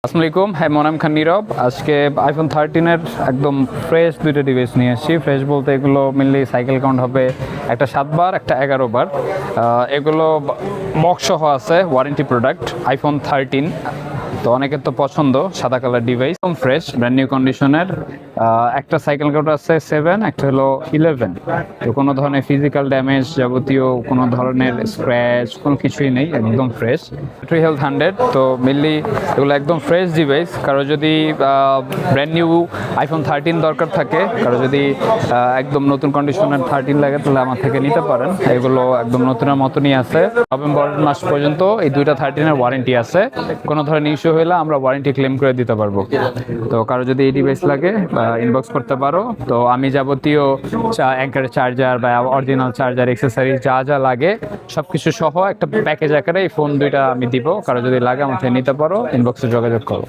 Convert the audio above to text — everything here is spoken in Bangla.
আসসালামু আলাইকুম, হ্যাঁ মনাম খান নীরব। আজকে আইফোন 13-এর একদম ফ্রেশ দুইটা ডিভাইস নিয়ে এসেছি। ফ্রেশ বলতে এগুলো মেনলি সাইকেল কাউন্ট হবে একটা 7 বার একটা 11 বার। এগুলো বক্স সহ আছে, ওয়ারেন্টি প্রোডাক্ট আইফোন 13। তো অনেকের তো পছন্দ সাদা কালার ডিভাইস, একদম ফ্রেশ ব্র্যান্ড নিউ কন্ডিশনের। একটা সাইকেল কাউন্ট আছে 7, একটা হলো 11। তো কোনো ধরনের ফিজিক্যাল ড্যামেজ, যাবতীয় কোনো ধরনের স্ক্র্যাচ কোনো কিছুই নেই, একদম ফ্রেশ। Battery health 100। তো মেনলি এগুলো একদম ফ্রেশ ডিভাইস। কারো যদি ব্র্যান্ড নিউ আইফোন 13 দরকার থাকে, কারো যদি একদম নতুন কন্ডিশনের 13 লাগে, তাহলে আমার থেকে নিতে পারেন। এগুলো একদম নতুনের মতনই আছে। নভেম্বর মাস পর্যন্ত এই দুইটা 13-এর ওয়ারেন্টি আছে। কোনো ধরনের ইস্যু হলে আমরা ওয়ারেন্টি ক্লেম করে দিতে পারবো। তো কারো যদি এই ডিভাইস লাগে ইনবক্স করতে পারো। তো আমি যাবতীয় অ্যাঙ্কারের চার্জার বা অরিজিনাল চার্জার, এক্সেসরিজ যা যা লাগে সবকিছু সহ একটা প্যাকেজ আকারে এই ফোন দুইটা আমি দিব। কারো যদি লাগে আমার থেকে নিতে পারো, ইনবক্সে যোগাযোগ করো।